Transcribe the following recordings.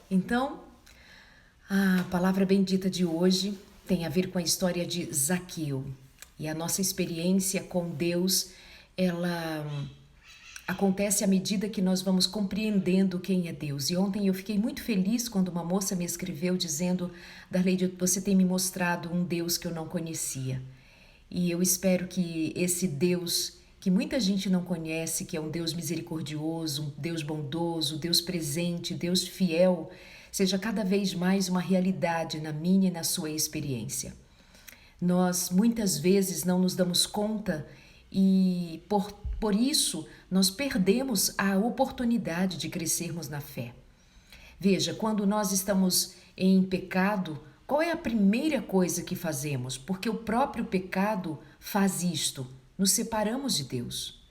Então, a palavra bendita de hoje tem a ver com a história de Zaqueu. E a nossa experiência com Deus, ela acontece à medida que nós vamos compreendendo quem é Deus. E ontem eu fiquei muito feliz quando uma moça me escreveu dizendo: Darleide, você tem me mostrado um Deus que eu não conhecia. E eu espero que esse Deus que muita gente não conhece, que é um Deus misericordioso, um Deus bondoso, Deus presente, Deus fiel, seja cada vez mais uma realidade na minha e na sua experiência. Nós muitas vezes não nos damos conta e por isso nós perdemos a oportunidade de crescermos na fé. Veja, quando nós estamos em pecado, qual é a primeira coisa que fazemos? Porque o próprio pecado faz isto. Nos separamos de Deus.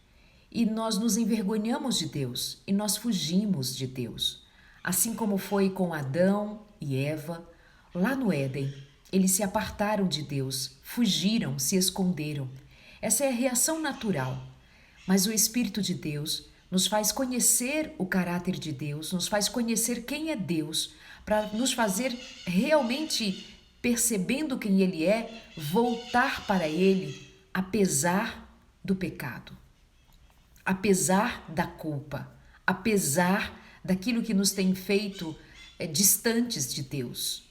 E nós nos envergonhamos de Deus. E nós fugimos de Deus. Assim como foi com Adão e Eva, lá no Éden. Eles se apartaram de Deus, fugiram, se esconderam. Essa é a reação natural. Mas o Espírito de Deus nos faz conhecer o caráter de Deus, nos faz conhecer quem é Deus, para nos fazer realmente, percebendo quem Ele é, voltar para Ele, apesar do pecado, apesar da culpa, apesar daquilo que nos tem feito distantes de Deus.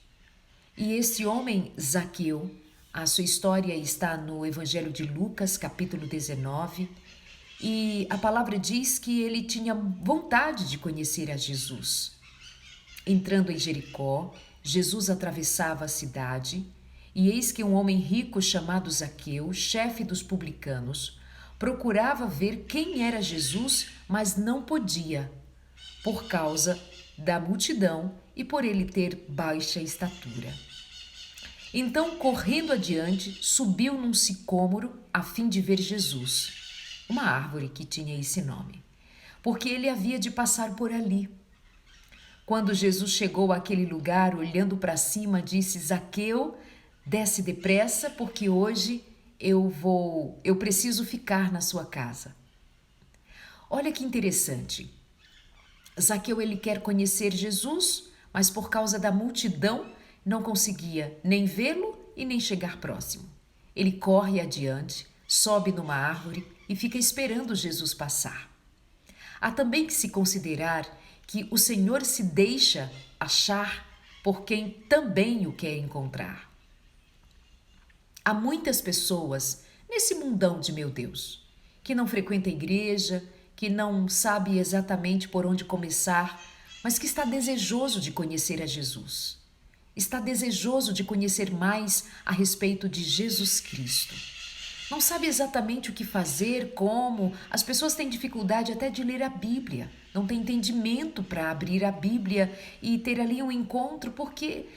E esse homem, Zaqueu, a sua história está no Evangelho de Lucas, capítulo 19, e a palavra diz que ele tinha vontade de conhecer a Jesus. Entrando em Jericó, Jesus atravessava a cidade, e eis que um homem rico chamado Zaqueu, chefe dos publicanos, procurava ver quem era Jesus, mas não podia, por causa da multidão e por ele ter baixa estatura. Então, correndo adiante, subiu num sicômoro a fim de ver Jesus, uma árvore que tinha esse nome, porque ele havia de passar por ali. Quando Jesus chegou àquele lugar, olhando para cima, disse: Zaqueu, desce depressa, porque hoje eu preciso ficar na sua casa. Olha que interessante. Zaqueu, ele quer conhecer Jesus, mas por causa da multidão não conseguia nem vê-lo e nem chegar próximo. Ele corre adiante, sobe numa árvore e fica esperando Jesus passar. Há também que se considerar que o Senhor se deixa achar por quem também o quer encontrar. Há muitas pessoas nesse mundão de meu Deus, que não frequenta a igreja, que não sabe exatamente por onde começar, mas que está desejoso de conhecer a Jesus. Está desejoso de conhecer mais a respeito de Jesus Cristo. Não sabe exatamente o que fazer, como. As pessoas têm dificuldade até de ler a Bíblia. Não tem entendimento para abrir a Bíblia e ter ali um encontro, porque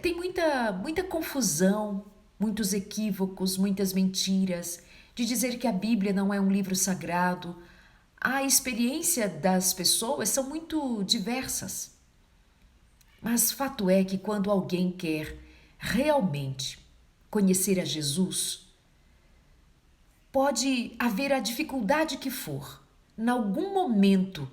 tem muita confusão, muitos equívocos, muitas mentiras, de dizer que a Bíblia não é um livro sagrado. A experiência das pessoas são muito diversas. Mas fato é que quando alguém quer realmente conhecer a Jesus, pode haver a dificuldade que for. Em algum momento,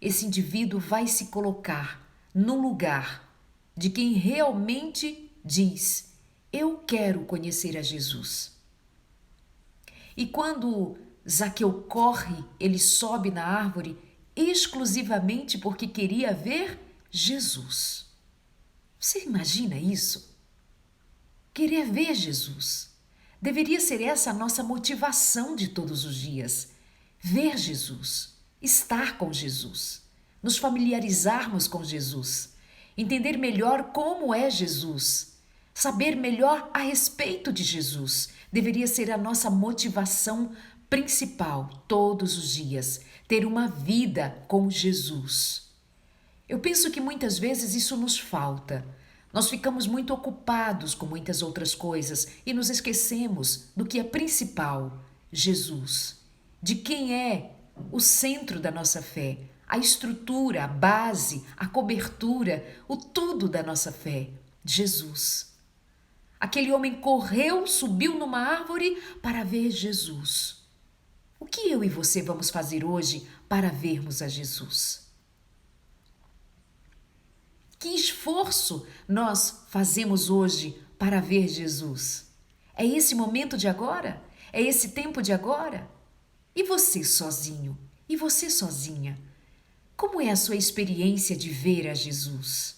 esse indivíduo vai se colocar no lugar de quem realmente diz: eu quero conhecer a Jesus. E quando Zaqueu corre, ele sobe na árvore exclusivamente porque queria ver Jesus. Você imagina isso? Querer ver Jesus. Deveria ser essa a nossa motivação de todos os dias. Ver Jesus, estar com Jesus, nos familiarizarmos com Jesus, entender melhor como é Jesus, saber melhor a respeito de Jesus. Deveria ser a nossa motivação principal todos os dias, ter uma vida com Jesus. Eu penso que muitas vezes isso nos falta. Nós ficamos muito ocupados com muitas outras coisas e nos esquecemos do que é principal, Jesus. De quem é o centro da nossa fé, a estrutura, a base, a cobertura, o tudo da nossa fé, Jesus. Aquele homem correu, subiu numa árvore para ver Jesus. O que eu e você vamos fazer hoje para vermos a Jesus? Que esforço nós fazemos hoje para ver Jesus? É esse momento de agora? É esse tempo de agora? E você sozinho? E você sozinha? Como é a sua experiência de ver a Jesus?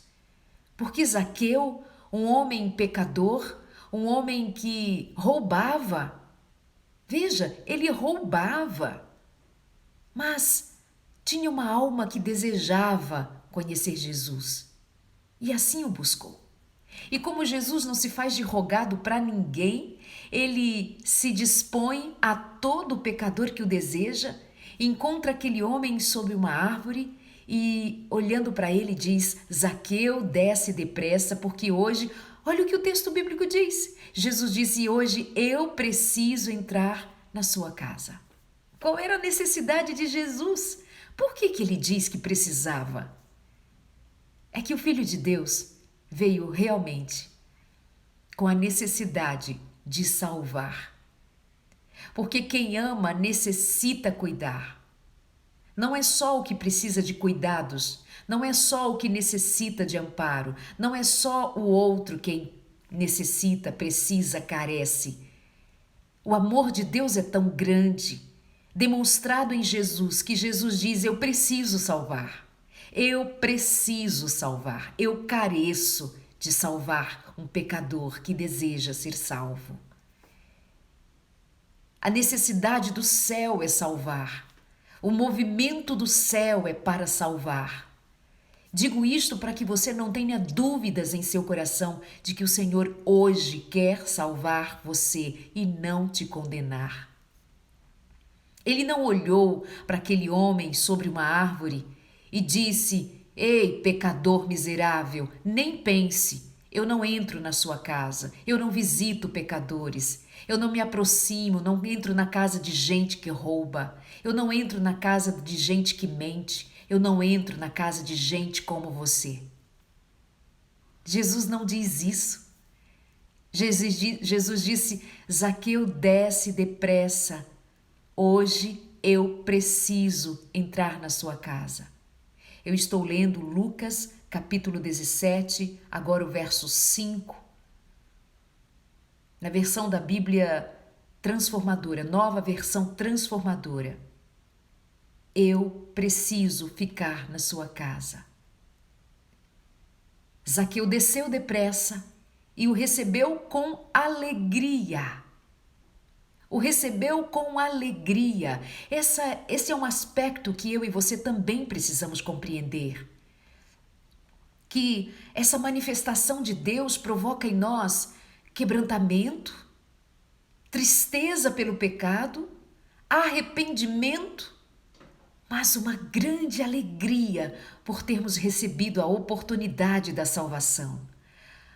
Porque Zaqueu, um homem pecador, um homem que roubava, veja, ele roubava, mas tinha uma alma que desejava conhecer Jesus e assim o buscou. E como Jesus não se faz de rogado para ninguém, ele se dispõe a todo pecador que o deseja, encontra aquele homem sob uma árvore e, olhando para ele, diz: Zaqueu, desce depressa, porque hoje, olha o que o texto bíblico diz. Jesus disse: hoje eu preciso entrar na sua casa. Qual era a necessidade de Jesus? Por que ele diz que precisava? É que o Filho de Deus veio realmente com a necessidade de salvar. Porque quem ama necessita cuidar. Não é só o que precisa de cuidados, não é só o que necessita de amparo, não é só o outro quem necessita, precisa, carece. O amor de Deus é tão grande, demonstrado em Jesus, que Jesus diz: eu preciso salvar. Eu preciso salvar, eu careço de salvar um pecador que deseja ser salvo. A necessidade do céu é salvar. O movimento do céu é para salvar. Digo isto para que você não tenha dúvidas em seu coração de que o Senhor hoje quer salvar você e não te condenar. Ele não olhou para aquele homem sobre uma árvore e disse: ei, pecador miserável, nem pense, eu não entro na sua casa, eu não visito pecadores, eu não me aproximo, não entro na casa de gente que rouba, eu não entro na casa de gente que mente, eu não entro na casa de gente como você. Jesus não diz isso. Jesus disse: Zaqueu, desce depressa, hoje eu preciso entrar na sua casa. Eu estou lendo Lucas, capítulo 17, agora o verso 5. Na versão da Bíblia transformadora, nova versão transformadora. Eu preciso ficar na sua casa. Zaqueu desceu depressa e o recebeu com alegria. O recebeu com alegria. Esse é um aspecto que eu e você também precisamos compreender. Que essa manifestação de Deus provoca em nós quebrantamento, tristeza pelo pecado, arrependimento, mas uma grande alegria por termos recebido a oportunidade da salvação.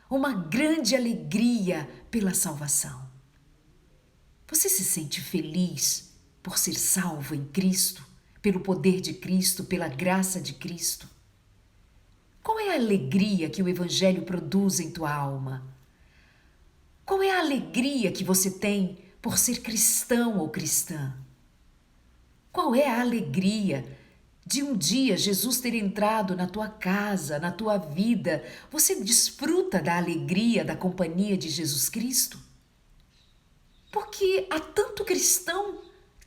Uma grande alegria pela salvação. Você se sente feliz por ser salvo em Cristo, pelo poder de Cristo, pela graça de Cristo? Qual é a alegria que o Evangelho produz em tua alma? Qual é a alegria que você tem por ser cristão ou cristã? Qual é a alegria de um dia Jesus ter entrado na tua casa, na tua vida? Você desfruta da alegria da companhia de Jesus Cristo? Porque há tanto cristão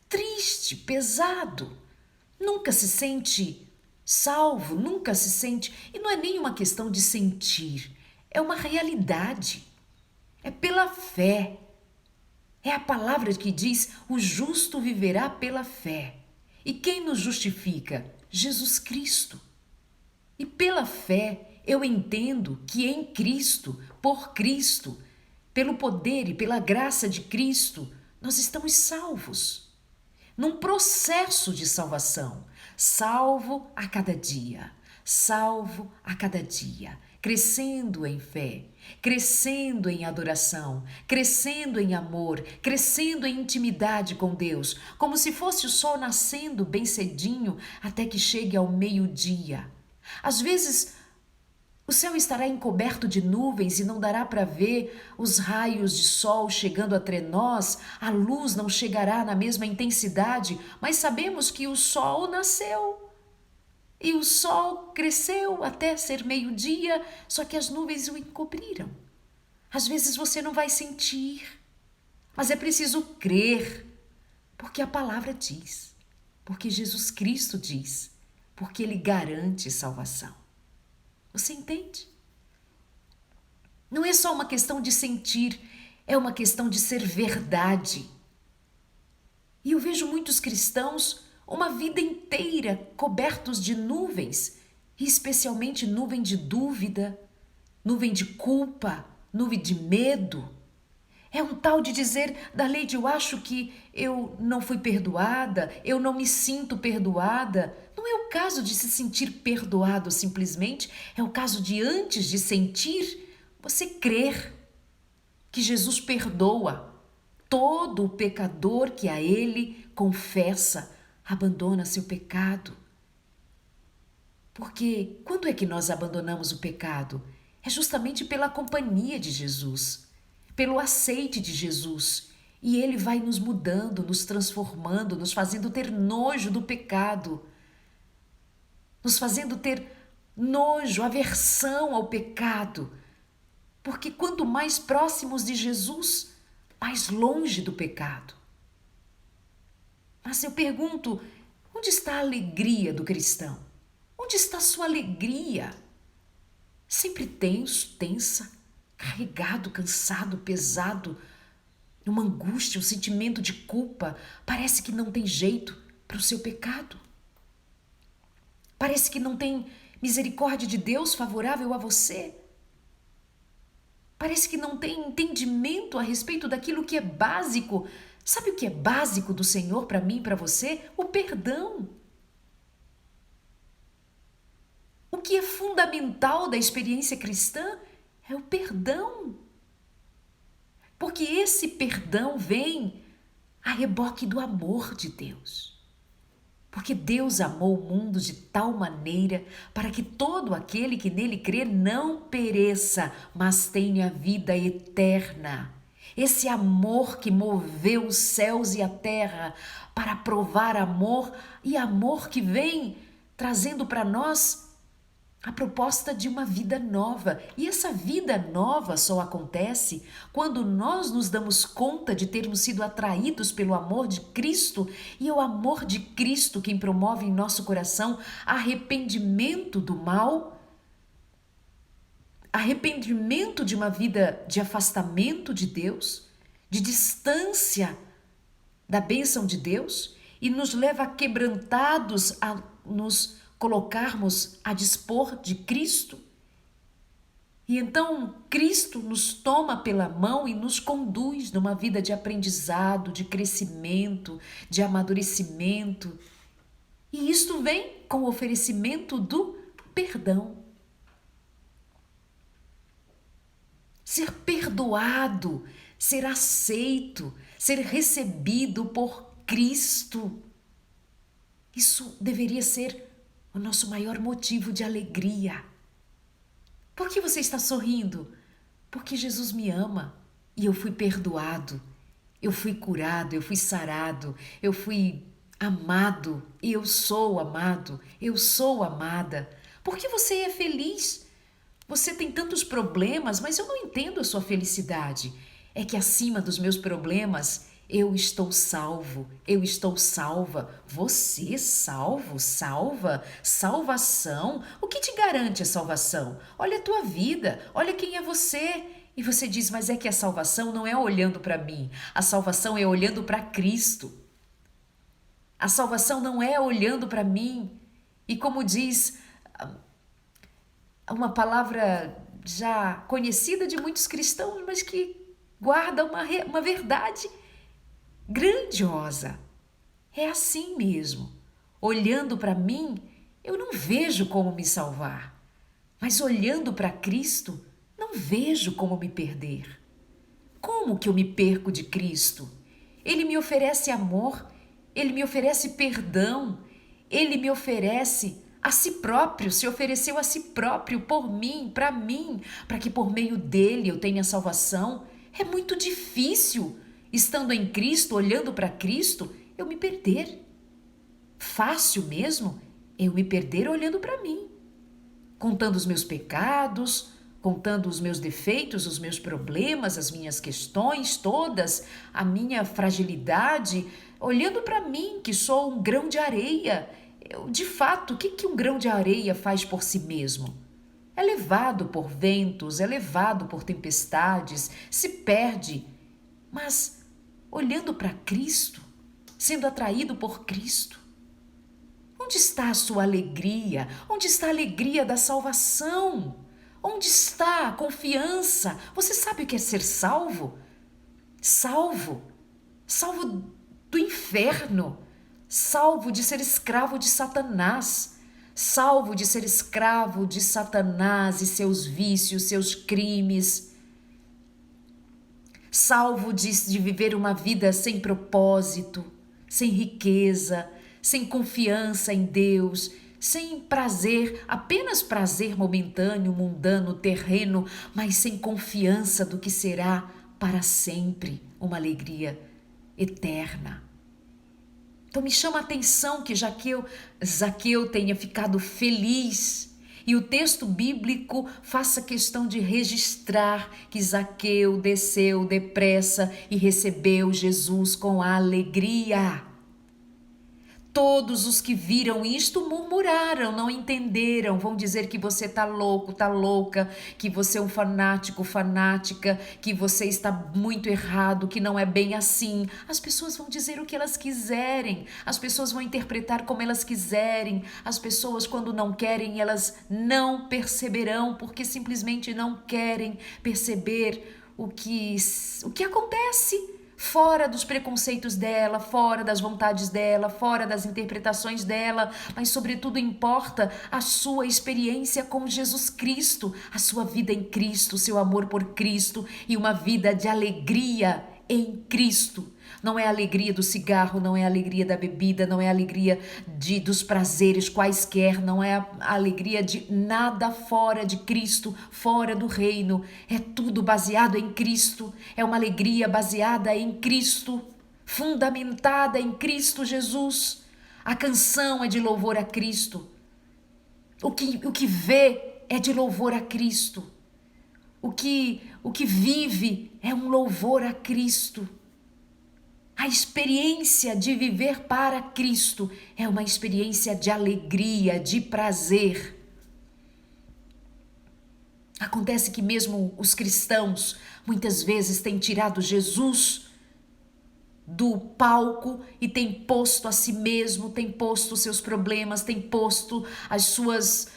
triste, pesado, nunca se sente salvo, nunca se sente. E não é nem uma questão de sentir, é uma realidade. É pela fé. É a palavra que diz: o justo viverá pela fé. E quem nos justifica? Jesus Cristo. E pela fé eu entendo que em Cristo, por Cristo, pelo poder e pela graça de Cristo, nós estamos salvos. Num processo de salvação, salvo a cada dia, salvo a cada dia, crescendo em fé, crescendo em adoração, crescendo em amor, crescendo em intimidade com Deus, como se fosse o sol nascendo bem cedinho até que chegue ao meio-dia. Às vezes, o céu estará encoberto de nuvens e não dará para ver os raios de sol chegando até nós, a luz não chegará na mesma intensidade, mas sabemos que o sol nasceu. E o sol cresceu até ser meio-dia, só que as nuvens o encobriram. Às vezes você não vai sentir, mas é preciso crer, porque a palavra diz, porque Jesus Cristo diz, porque Ele garante salvação. Você entende? Não é só uma questão de sentir, é uma questão de ser verdade. E eu vejo muitos cristãos uma vida inteira cobertos de nuvens, e especialmente nuvem de dúvida, nuvem de culpa, nuvem de medo. É um tal de dizer, Darleide, eu acho que eu não fui perdoada, eu não me sinto perdoada. Não é o caso de se sentir perdoado simplesmente, é o caso de antes de sentir, você crer que Jesus perdoa todo o pecador que a Ele confessa, abandona seu pecado. Porque quando é que nós abandonamos o pecado? É justamente pela companhia de Jesus, pelo aceite de Jesus. E Ele vai nos mudando, nos transformando, nos fazendo ter nojo do pecado, nos fazendo ter nojo, aversão ao pecado. Porque quanto mais próximos de Jesus, mais longe do pecado. Mas eu pergunto, onde está a alegria do cristão? Onde está a sua alegria? Sempre tenso, tensa, carregado, cansado, pesado, uma angústia, um sentimento de culpa. Parece que não tem jeito para o seu pecado. Parece que não tem misericórdia de Deus favorável a você. Parece que não tem entendimento a respeito daquilo que é básico. Sabe o que é básico do Senhor para mim e para você? O perdão. O que é fundamental da experiência cristã é o perdão. Porque esse perdão vem a reboque do amor de Deus. Porque Deus amou o mundo de tal maneira para que todo aquele que nele crê não pereça, mas tenha vida eterna. Esse amor que moveu os céus e a terra para provar amor, e amor que vem trazendo para nós a proposta de uma vida nova. E essa vida nova só acontece quando nós nos damos conta de termos sido atraídos pelo amor de Cristo, e é o amor de Cristo quem promove em nosso coração arrependimento do mal, arrependimento de uma vida de afastamento de Deus, de distância da bênção de Deus, e nos leva quebrantados a nos colocarmos a dispor de Cristo. E então Cristo nos toma pela mão e nos conduz numa vida de aprendizado, de crescimento, de amadurecimento. E isto vem com o oferecimento do perdão. Ser perdoado, ser aceito, ser recebido por Cristo. Isso deveria ser o nosso maior motivo de alegria. Por que você está sorrindo? Porque Jesus me ama e eu fui perdoado, eu fui curado, eu fui sarado, eu fui amado, eu sou amado, eu sou amada. Por que você é feliz? Você tem tantos problemas, mas eu não entendo a sua felicidade. É que acima dos meus problemas, eu estou salvo, eu estou salva. Você salvo, salva, salvação? O que te garante a salvação? Olha a tua vida, olha quem é você. E você diz, mas é que a salvação não é olhando para mim, a salvação é olhando para Cristo. A salvação não é olhando para mim. E como diz uma palavra já conhecida de muitos cristãos, mas que guarda uma verdade grandiosa. É assim mesmo. Olhando para mim, eu não vejo como me salvar. Mas olhando para Cristo, não vejo como me perder. Como que eu me perco de Cristo? Ele me oferece amor, Ele me oferece perdão, Ele me oferece a si próprio, se ofereceu a si próprio por mim, para que por meio dele eu tenha salvação. É muito difícil, estando em Cristo, olhando para Cristo, eu me perder. Fácil mesmo eu me perder olhando para mim, contando os meus pecados, contando os meus defeitos, os meus problemas, as minhas questões todas, a minha fragilidade, olhando para mim, que sou um grão de areia. De fato, o que um grão de areia faz por si mesmo? É levado por ventos, é levado por tempestades, se perde. Mas olhando para Cristo, sendo atraído por Cristo, onde está a sua alegria? Onde está a alegria da salvação? Onde está a confiança? Você sabe o que é ser salvo? Salvo do inferno, salvo de ser escravo de Satanás, salvo de ser escravo de Satanás e seus vícios, seus crimes, salvo de viver uma vida sem propósito, sem riqueza, sem confiança em Deus, sem prazer, apenas prazer momentâneo, mundano, terreno, mas sem confiança do que será para sempre uma alegria eterna. Então me chama a atenção que Zaqueu tenha ficado feliz e o texto bíblico faça questão de registrar que Zaqueu desceu depressa e recebeu Jesus com alegria. Todos os que viram isto murmuraram, não entenderam, vão dizer que você está louco, está louca, que você é um fanático, fanática, que você está muito errado, que não é bem assim. As pessoas vão dizer o que elas quiserem, as pessoas vão interpretar como elas quiserem, as pessoas quando não querem, elas não perceberão, porque simplesmente não querem perceber o que acontece. Fora dos preconceitos dela, fora das vontades dela, fora das interpretações dela, mas sobretudo importa a sua experiência com Jesus Cristo, a sua vida em Cristo, o seu amor por Cristo e uma vida de alegria em Cristo. Não é a alegria do cigarro, não é a alegria da bebida, não é a alegria dos prazeres quaisquer, não é a alegria de nada fora de Cristo, fora do reino. É tudo baseado em Cristo, é uma alegria baseada em Cristo, fundamentada em Cristo Jesus. A canção é de louvor a Cristo. O que vê é de louvor a Cristo. O que vive é um louvor a Cristo. A experiência de viver para Cristo é uma experiência de alegria, de prazer. Acontece que mesmo os cristãos muitas vezes têm tirado Jesus do palco e têm posto a si mesmo, têm posto os seus problemas, têm posto as suas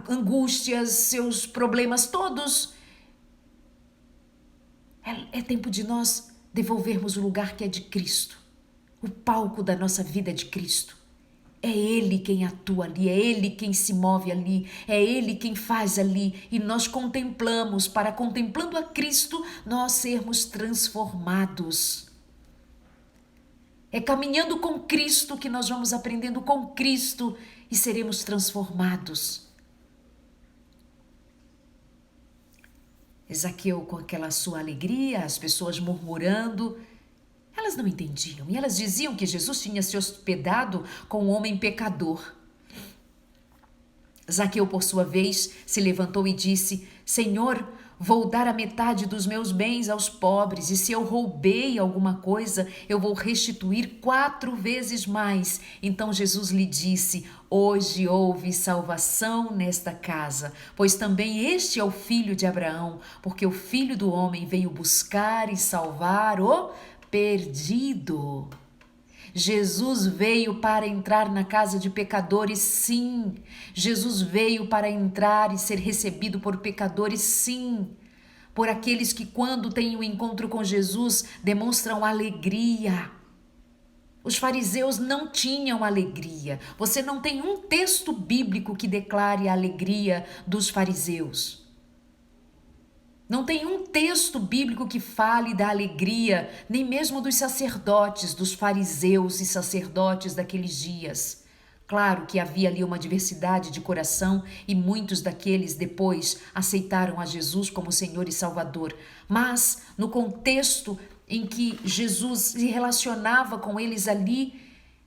angústias, seus problemas todos. É tempo de nós devolvermos o lugar que é de Cristo. O palco da nossa vida é de Cristo. É Ele quem atua ali, é Ele quem se move ali, é Ele quem faz ali. E nós contemplamos, para contemplando a Cristo, nós sermos transformados. É caminhando com Cristo que nós vamos aprendendo com Cristo e seremos transformados. Zaqueu com aquela sua alegria, as pessoas murmurando, elas não entendiam e elas diziam que Jesus tinha se hospedado com um homem pecador. Zaqueu, por sua vez, se levantou e disse: Senhor, vou dar a metade dos meus bens aos pobres, e se eu roubei alguma coisa, eu vou restituir 4 vezes mais. Então Jesus lhe disse: Hoje houve salvação nesta casa, pois também este é o filho de Abraão, porque o Filho do Homem veio buscar e salvar o perdido. Jesus veio para entrar na casa de pecadores, sim. Jesus veio para entrar e ser recebido por pecadores, sim. Por aqueles que, quando têm um encontro com Jesus, demonstram alegria. Os fariseus não tinham alegria. Você não tem um texto bíblico que declare a alegria dos fariseus. Não tem um texto bíblico que fale da alegria, nem mesmo dos sacerdotes, dos fariseus e sacerdotes daqueles dias. Claro que havia ali uma diversidade de coração e muitos daqueles depois aceitaram a Jesus como Senhor e Salvador. Mas no contexto em que Jesus se relacionava com eles ali,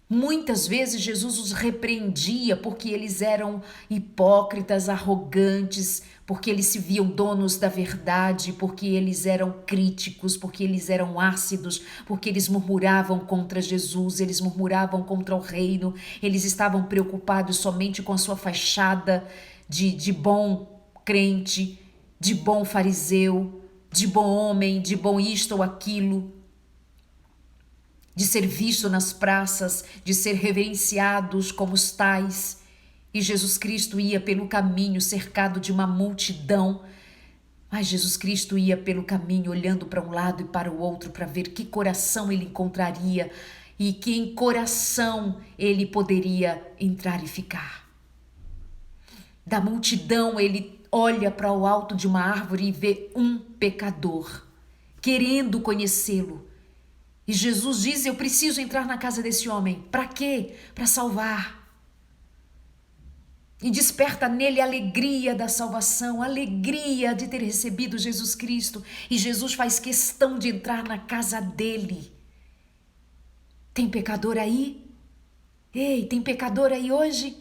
Muitas vezes Jesus os repreendia porque eles eram hipócritas, arrogantes, porque eles se viam donos da verdade, porque eles eram críticos, porque eles eram ácidos, porque eles murmuravam contra Jesus, eles murmuravam contra o reino, eles estavam preocupados somente com a sua fachada de bom crente, de bom fariseu, de bom homem, de bom isto ou aquilo, de ser visto nas praças, de ser reverenciados como os tais. E Jesus Cristo ia pelo caminho cercado de uma multidão, mas Jesus Cristo ia pelo caminho olhando para um lado e para o outro para ver que coração ele encontraria e que em coração ele poderia entrar e ficar. Da multidão ele olha para o alto de uma árvore e vê um pecador, querendo conhecê-lo. E Jesus diz: eu preciso entrar na casa desse homem. Para quê? Para salvar. E desperta nele a alegria da salvação, a alegria de ter recebido Jesus Cristo. E Jesus faz questão de entrar na casa dele. Tem pecador aí? Ei, tem pecador aí hoje?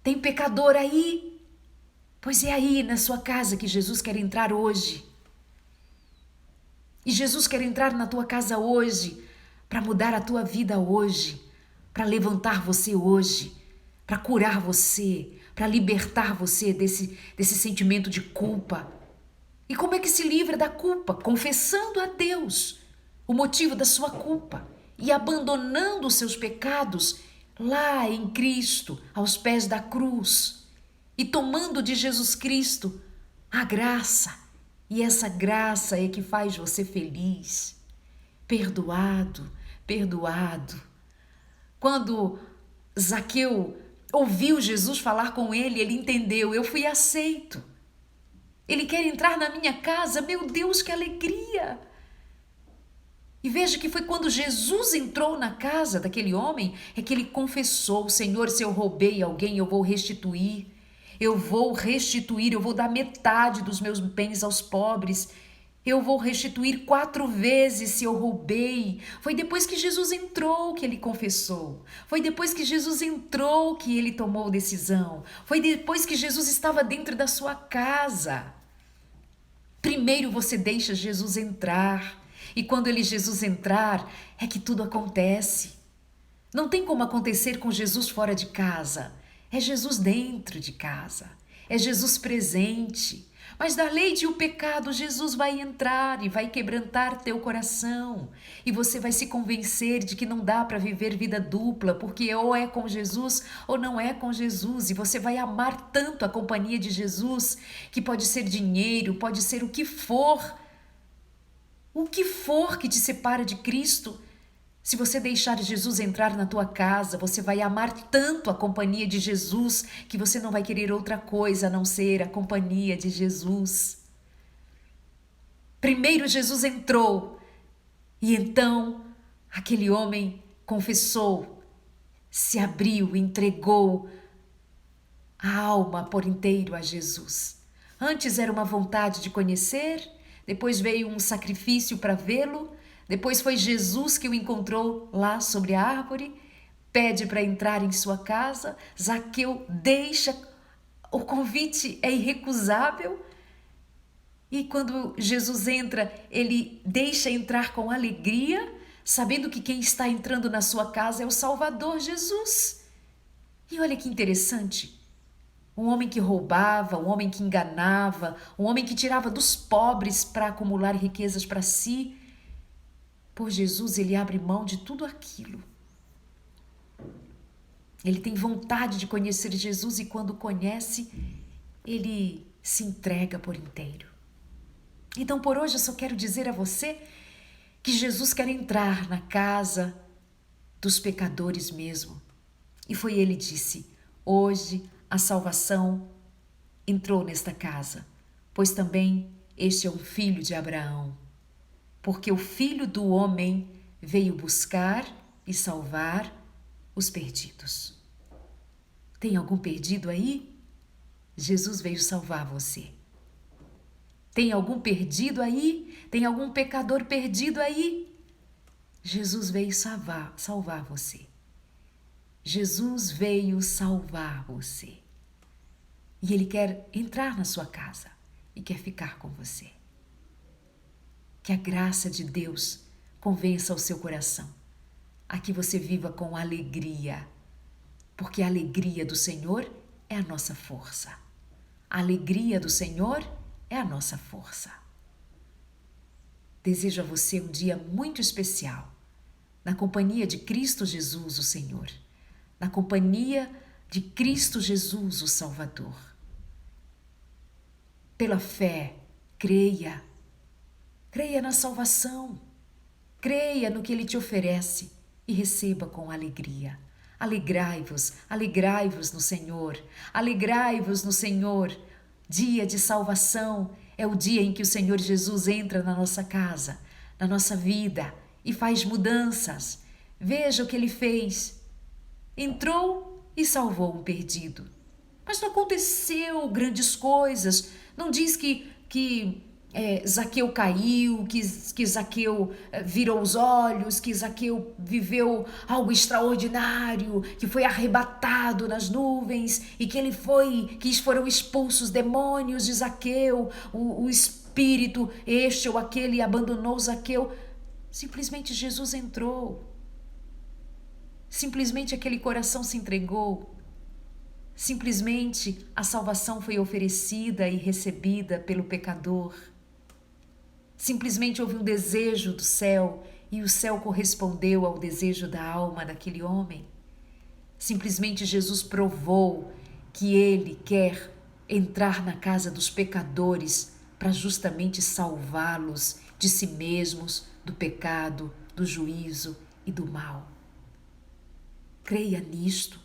Tem pecador aí? Pois é aí na sua casa que Jesus quer entrar hoje. E Jesus quer entrar na tua casa hoje, para mudar a tua vida hoje, para levantar você hoje, para curar você, para libertar você desse sentimento de culpa. E como é que se livra da culpa? Confessando a Deus o motivo da sua culpa e abandonando os seus pecados lá em Cristo, aos pés da cruz, e tomando de Jesus Cristo a graça. E essa graça é que faz você feliz, perdoado, perdoado. Quando Zaqueu ouviu Jesus falar com ele, ele entendeu: eu fui aceito. Ele quer entrar na minha casa, meu Deus, que alegria! E veja que foi quando Jesus entrou na casa daquele homem, é que ele confessou: Senhor, se eu roubei alguém, eu vou restituir. Eu vou restituir, eu vou dar metade dos meus bens aos pobres. Eu vou restituir 4 vezes se eu roubei. Foi depois que Jesus entrou que ele confessou. Foi depois que Jesus entrou que ele tomou decisão. Foi depois que Jesus estava dentro da sua casa. Primeiro você deixa Jesus entrar. E quando Jesus entrar, é que tudo acontece. Não tem como acontecer com Jesus fora de casa. É Jesus dentro de casa. É Jesus presente. Mas da lei de o pecado, Jesus vai entrar e vai quebrantar teu coração. E você vai se convencer de que não dá para viver vida dupla, porque ou é com Jesus ou não é com Jesus. E você vai amar tanto a companhia de Jesus, que pode ser dinheiro, pode ser o que for que te separa de Cristo. Se você deixar Jesus entrar na tua casa, você vai amar tanto a companhia de Jesus que você não vai querer outra coisa a não ser a companhia de Jesus. Primeiro Jesus entrou e então aquele homem confessou, se abriu, entregou a alma por inteiro a Jesus. Antes era uma vontade de conhecer, depois veio um sacrifício para vê-lo. Depois foi Jesus que o encontrou lá sobre a árvore, pede para entrar em sua casa. Zaqueu deixa, o convite é irrecusável. E quando Jesus entra, ele deixa entrar com alegria, sabendo que quem está entrando na sua casa é o Salvador Jesus. E olha que interessante, um homem que roubava, um homem que enganava, um homem que tirava dos pobres para acumular riquezas para si, por Jesus, ele abre mão de tudo aquilo. Ele tem vontade de conhecer Jesus e quando conhece, ele se entrega por inteiro. Então, por hoje, eu só quero dizer a você que Jesus quer entrar na casa dos pecadores mesmo. E foi ele que disse: hoje a salvação entrou nesta casa, pois também este é um filho de Abraão. Porque o Filho do Homem veio buscar e salvar os perdidos. Tem algum perdido aí? Jesus veio salvar você. Tem algum perdido aí? Tem algum pecador perdido aí? Jesus veio salvar você. Jesus veio salvar você. E Ele quer entrar na sua casa e quer ficar com você. Que a graça de Deus convença o seu coração a que você viva com alegria, porque a alegria do Senhor é a nossa força. A alegria do Senhor é a nossa força. Desejo a você um dia muito especial, na companhia de Cristo Jesus, o Senhor, na companhia de Cristo Jesus, o Salvador. Pela fé, creia na salvação, creia no que Ele te oferece e receba com alegria. Alegrai-vos, alegrai-vos no Senhor, alegrai-vos no Senhor. Dia de salvação é o dia em que o Senhor Jesus entra na nossa casa, na nossa vida e faz mudanças. Veja o que Ele fez. Entrou e salvou um perdido. Mas não aconteceu grandes coisas. Não diz que Zaqueu caiu, que Zaqueu virou os olhos, que Zaqueu viveu algo extraordinário, que foi arrebatado nas nuvens e que foram expulsos demônios de Zaqueu, o espírito este ou aquele abandonou Zaqueu. Simplesmente Jesus entrou. Simplesmente aquele coração se entregou. Simplesmente a salvação foi oferecida e recebida pelo pecador. Simplesmente houve um desejo do céu e o céu correspondeu ao desejo da alma daquele homem. Simplesmente Jesus provou que Ele quer entrar na casa dos pecadores para justamente salvá-los de si mesmos, do pecado, do juízo e do mal. Creia nisto.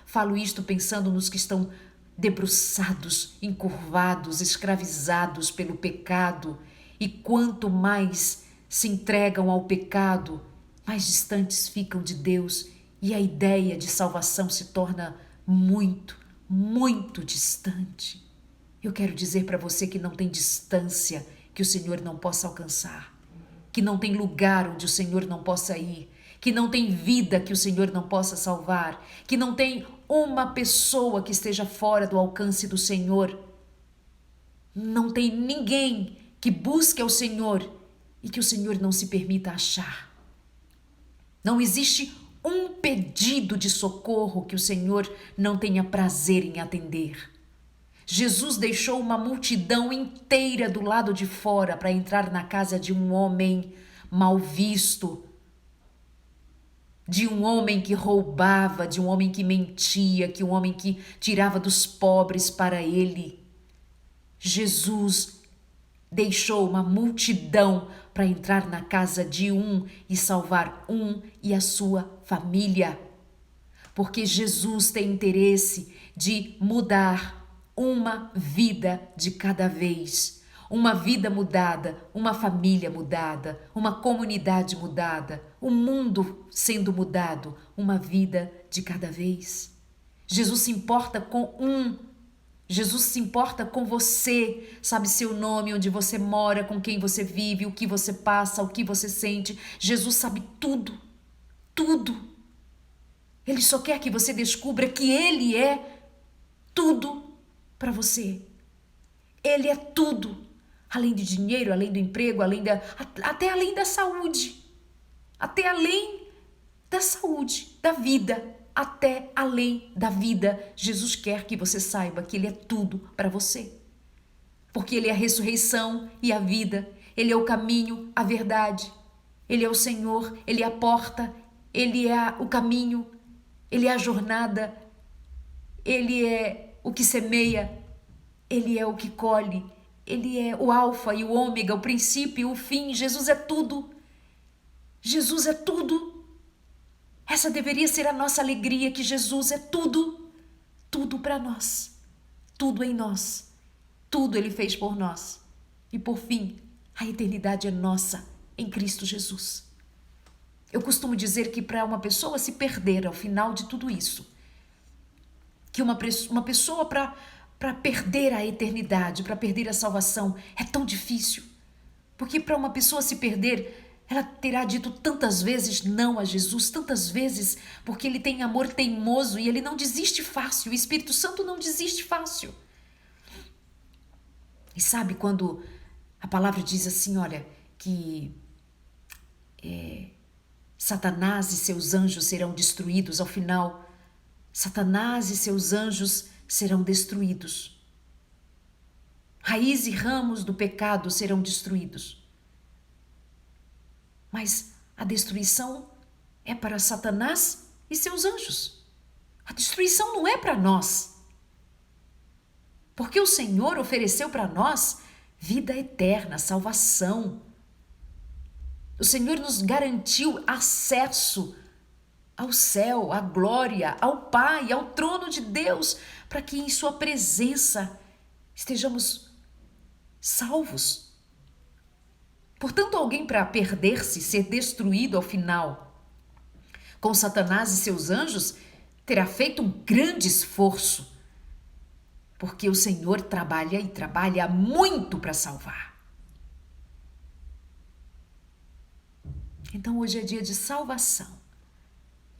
Falo isto pensando nos que estão debruçados, encurvados, escravizados pelo pecado. E quanto mais se entregam ao pecado, mais distantes ficam de Deus e a ideia de salvação se torna muito, muito distante. Eu quero dizer para você que não tem distância que o Senhor não possa alcançar, que não tem lugar onde o Senhor não possa ir, que não tem vida que o Senhor não possa salvar, que não tem uma pessoa que esteja fora do alcance do Senhor. Não tem ninguém que busque ao Senhor e que o Senhor não se permita achar. Não existe um pedido de socorro que o Senhor não tenha prazer em atender. Jesus deixou uma multidão inteira do lado de fora para entrar na casa de um homem mal visto, de um homem que roubava, de um homem que mentia, de um homem que tirava dos pobres para ele. Jesus deixou uma multidão para entrar na casa de um e salvar um e a sua família. Porque Jesus tem interesse de mudar uma vida de cada vez. Uma vida mudada, uma família mudada, uma comunidade mudada, o mundo sendo mudado, uma vida de cada vez. Jesus se importa com Jesus se importa com você, sabe seu nome, onde você mora, com quem você vive, o que você passa, o que você sente. Jesus sabe tudo, tudo. Ele só quer que você descubra que Ele é tudo para você. Ele é tudo, além de dinheiro, além do emprego, até além da saúde, até além da saúde, da vida. Até além da vida, Jesus quer que você saiba que Ele é tudo para você. Porque Ele é a ressurreição e a vida. Ele é o caminho, a verdade. Ele é o Senhor, Ele é a porta, Ele é o caminho, Ele é a jornada, Ele é o que semeia, Ele é o que colhe, Ele é o alfa e o ômega, o princípio e o fim. Jesus é tudo. Jesus é tudo. Essa deveria ser a nossa alegria, que Jesus é tudo, tudo para nós, tudo em nós, tudo Ele fez por nós. E por fim, a eternidade é nossa em Cristo Jesus. Eu costumo dizer que para uma pessoa se perder ao final de tudo isso, que uma pessoa para perder a eternidade, para perder a salvação, é tão difícil. Porque para uma pessoa se perder, Ela terá dito tantas vezes não a Jesus, tantas vezes, porque ele tem amor teimoso e ele não desiste fácil. O Espírito Santo não desiste fácil. E sabe quando a palavra diz assim, olha, que Satanás e seus anjos serão destruídos ao final. Satanás e seus anjos serão destruídos. Raiz e ramos do pecado serão destruídos. Mas a destruição é para Satanás e seus anjos. A destruição não é para nós. Porque o Senhor ofereceu para nós vida eterna, salvação. O Senhor nos garantiu acesso ao céu, à glória, ao Pai, ao trono de Deus, para que em sua presença estejamos salvos. Portanto, alguém para perder-se, ser destruído ao final, com Satanás e seus anjos, terá feito um grande esforço, porque o Senhor trabalha e trabalha muito para salvar. Então hoje é dia de salvação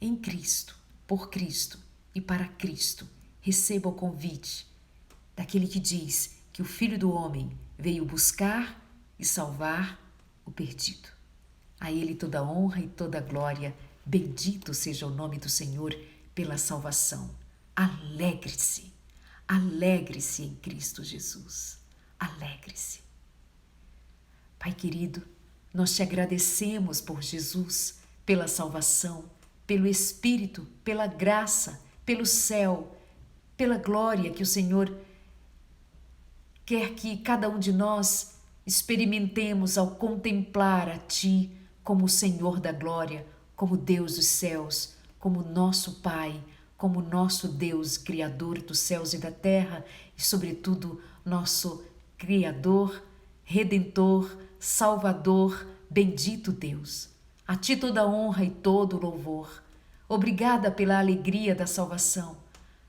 em Cristo, por Cristo e para Cristo. Receba o convite daquele que diz que o Filho do Homem veio buscar e salvar o perdido. A Ele toda honra e toda glória. Bendito seja o nome do Senhor pela salvação. Alegre-se, alegre-se em Cristo Jesus. Alegre-se. Pai querido, nós te agradecemos por Jesus, pela salvação, pelo Espírito, pela graça, pelo céu, pela glória que o Senhor quer que cada um de nós experimentemos ao contemplar a Ti como o Senhor da glória, como Deus dos céus, como nosso Pai, como nosso Deus, Criador dos céus e da terra e, sobretudo, nosso Criador, Redentor, Salvador, bendito Deus. A Ti toda honra e todo louvor. Obrigada pela alegria da salvação.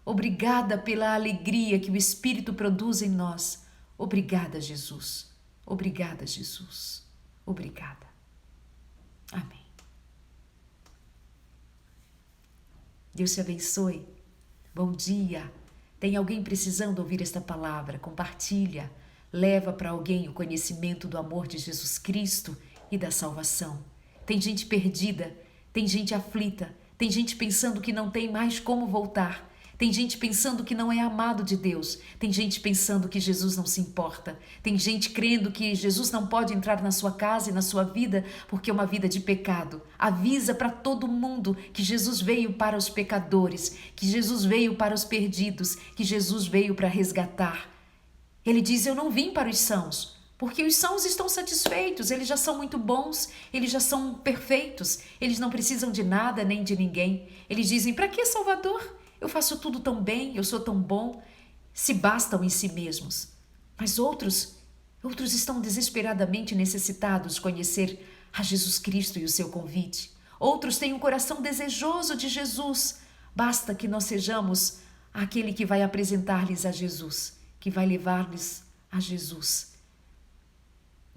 Obrigada pela alegria que o Espírito produz em nós. Obrigada, Jesus. Obrigada, Jesus. Obrigada. Amém. Deus te abençoe. Bom dia. Tem alguém precisando ouvir esta palavra? Compartilha. Leva para alguém o conhecimento do amor de Jesus Cristo e da salvação. Tem gente perdida, tem gente aflita, tem gente pensando que não tem mais como voltar. Tem gente pensando que não é amado de Deus. Tem gente pensando que Jesus não se importa. Tem gente crendo que Jesus não pode entrar na sua casa e na sua vida porque é uma vida de pecado. Avisa para todo mundo que Jesus veio para os pecadores, que Jesus veio para os perdidos, que Jesus veio para resgatar. Ele diz, eu não vim para os sãos, porque os sãos estão satisfeitos, eles já são muito bons, eles já são perfeitos, eles não precisam de nada nem de ninguém. Eles dizem, para que Salvador? Eu faço tudo tão bem, eu sou tão bom. Se bastam em si mesmos. Mas outros estão desesperadamente necessitados de conhecer a Jesus Cristo e o seu convite. Outros têm um coração desejoso de Jesus. Basta que nós sejamos aquele que vai apresentar-lhes a Jesus, que vai levar-lhes a Jesus.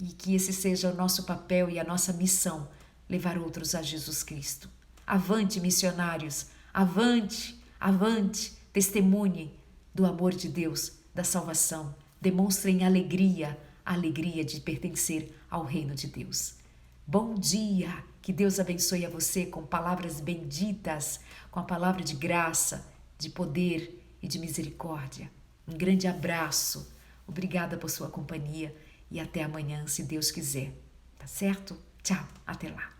E que esse seja o nosso papel e a nossa missão, levar outros a Jesus Cristo. Avante, missionários, avante! Avante, testemunhem do amor de Deus, da salvação. Demonstrem alegria, a alegria de pertencer ao reino de Deus. Bom dia! Que Deus abençoe a você com palavras benditas, com a palavra de graça, de poder e de misericórdia. Um grande abraço. Obrigada por sua companhia e até amanhã, se Deus quiser. Tá certo? Tchau, até lá.